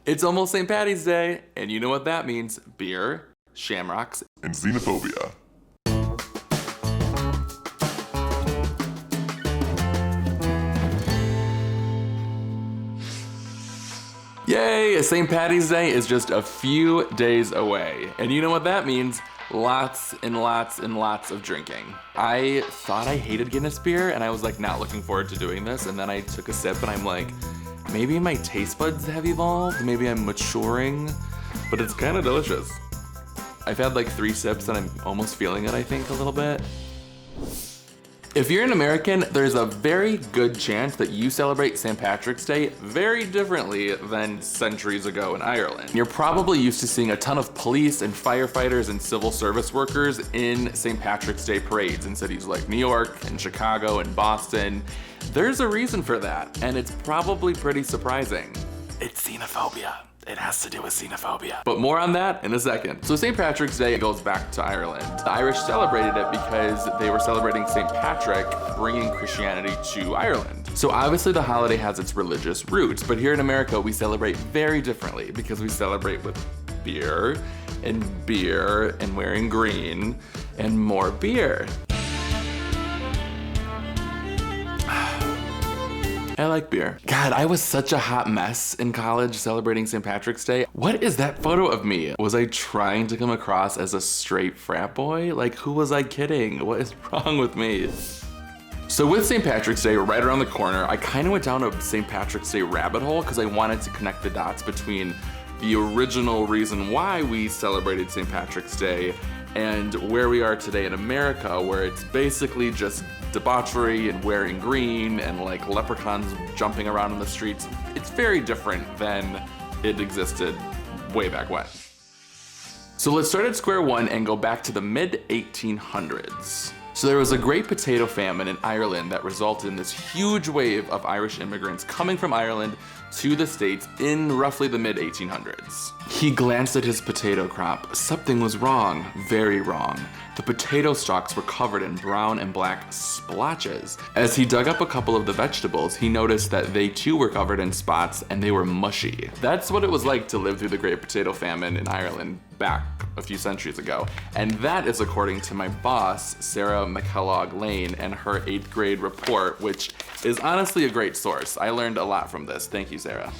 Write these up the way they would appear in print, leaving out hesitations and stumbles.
It's almost St. Patty's Day, and you know what that means. Beer, shamrocks, and xenophobia. Yay! St. Patty's Day is just a few days away. And you know what that means? Lots and lots and lots of drinking. I thought I hated Guinness beer, and I was like not looking forward to doing this, and then I took a sip and I'm like, maybe my taste buds have evolved, maybe I'm maturing, but it's kind of delicious. I've had like 3 sips and I'm almost feeling it, I think, a little bit. If you're an American, there's a very good chance that you celebrate St. Patrick's Day very differently than centuries ago in Ireland. You're probably used to seeing a ton of police and firefighters and civil service workers in St. Patrick's Day parades in cities like New York and Chicago and Boston. There's a reason for that, and it's probably pretty surprising. It's xenophobia. It has to do with xenophobia. But more on that in a second. So St. Patrick's Day goes back to Ireland. The Irish celebrated it because they were celebrating St. Patrick bringing Christianity to Ireland. So obviously the holiday has its religious roots, but here in America we celebrate very differently because we celebrate with beer and wearing green and more beer. I like beer. God, I was such a hot mess in college celebrating St. Patrick's Day. What is that photo of me? Was I trying to come across as a straight frat boy? Like, who was I kidding? What is wrong with me? So with St. Patrick's Day right around the corner, I kind of went down a St. Patrick's Day rabbit hole because I wanted to connect the dots between the original reason why we celebrated St. Patrick's Day and where we are today in America, where it's basically just debauchery and wearing green and like leprechauns jumping around in the streets. It's very different than it existed way back when. So let's start at square one and go back to the mid-1800s. So there was a great potato famine in Ireland that resulted in this huge wave of Irish immigrants coming from Ireland to the States in roughly the mid-1800s. He glanced at his potato crop. Something was wrong, very wrong. The potato stalks were covered in brown and black splotches. As he dug up a couple of the vegetables, he noticed that they too were covered in spots and they were mushy. That's what it was like to live through the Great Potato Famine in Ireland back a few centuries ago. And that is according to my boss, Sara McKellogg-Lane, and her 8th grade report, which is honestly a great source. I learned a lot from this. Thank you, Sara.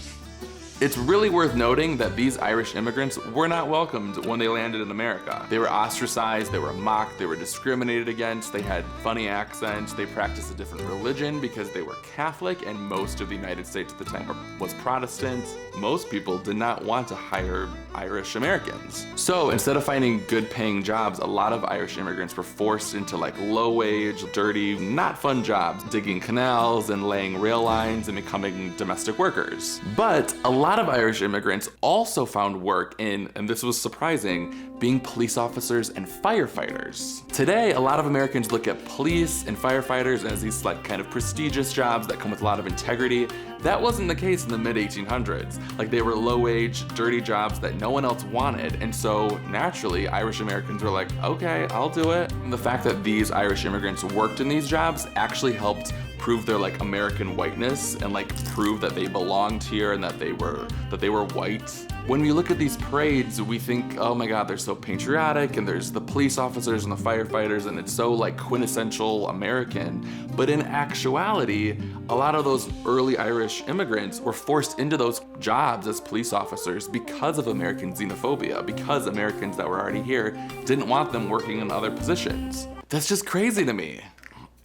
It's really worth noting that these Irish immigrants were not welcomed when they landed in America. They were ostracized, they were mocked, they were discriminated against, they had funny accents, they practiced a different religion because they were Catholic, and most of the United States at the time was Protestant. Most people did not want to hire Irish Americans. So instead of finding good paying jobs, a lot of Irish immigrants were forced into like low wage, dirty, not fun jobs, digging canals and laying rail lines and becoming domestic workers. But a lot of Irish immigrants also found work in, and this was surprising, being police officers and firefighters. Today, a lot of Americans look at police and firefighters as these like kind of prestigious jobs that come with a lot of integrity. That wasn't the case in the mid-1800s. Like, they were low-wage, dirty jobs that no one else wanted, and so naturally, Irish Americans were like, okay, I'll do it. And the fact that these Irish immigrants worked in these jobs actually helped prove their like American whiteness and like prove that they belonged here and that they were white. When we look at these parades, we think, oh my God, they're so patriotic, and there's the police officers and the firefighters, and it's so like quintessential American. But in actuality, a lot of those early Irish immigrants were forced into those jobs as police officers because of American xenophobia, because Americans that were already here didn't want them working in other positions. That's just crazy to me.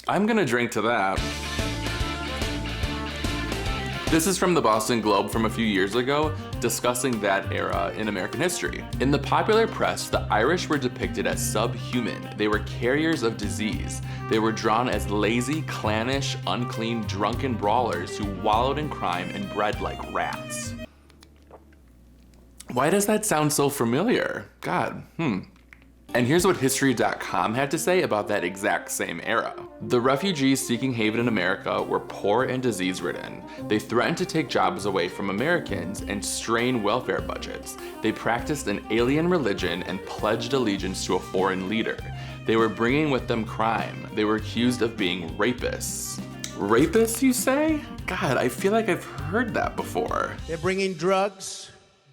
I'm gonna drink to that. This is from the Boston Globe from a few years ago, discussing that era in American history. In the popular press, the Irish were depicted as subhuman. They were carriers of disease. They were drawn as lazy, clannish, unclean, drunken brawlers who wallowed in crime and bred like rats. Why does that sound so familiar? God, And here's what History.com had to say about that exact same era. The refugees seeking haven in America were poor and disease-ridden. They threatened to take jobs away from Americans and strain welfare budgets. They practiced an alien religion and pledged allegiance to a foreign leader. They were bringing with them crime. They were accused of being rapists. Rapists, you say? God, I feel like I've heard that before. They're bringing drugs,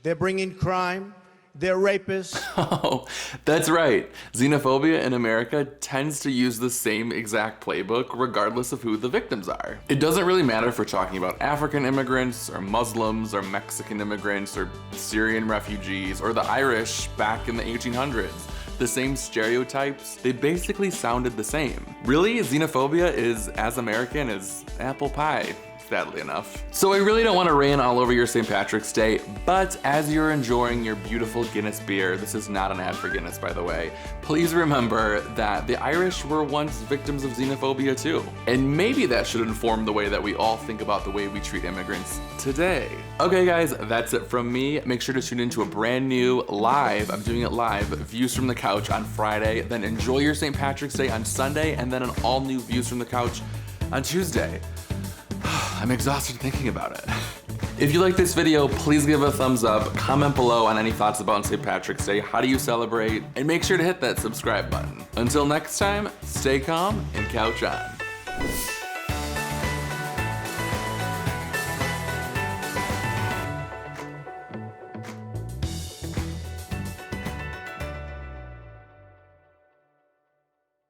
They're bringing crime. They're rapists. Oh, that's right. Xenophobia in America tends to use the same exact playbook regardless of who the victims are. It doesn't really matter if we're talking about African immigrants or Muslims or Mexican immigrants or Syrian refugees or the Irish back in the 1800s. The same stereotypes, they basically sounded the same. Really, xenophobia is as American as apple pie. Sadly enough. So I really don't want to rain all over your St. Patrick's Day, but as you're enjoying your beautiful Guinness beer, this is not an ad for Guinness by the way, please remember that the Irish were once victims of xenophobia too. And maybe that should inform the way that we all think about the way we treat immigrants today. Okay guys, that's it from me. Make sure to tune into a brand new live, I'm doing it live, Views from the Couch on Friday, then enjoy your St. Patrick's Day on Sunday, and then an all new Views from the Couch on Tuesday. I'm exhausted thinking about it. If you like this video, please give it a thumbs up, comment below on any thoughts about St. Patrick's Day, how do you celebrate, and make sure to hit that subscribe button. Until next time, stay calm and couch on.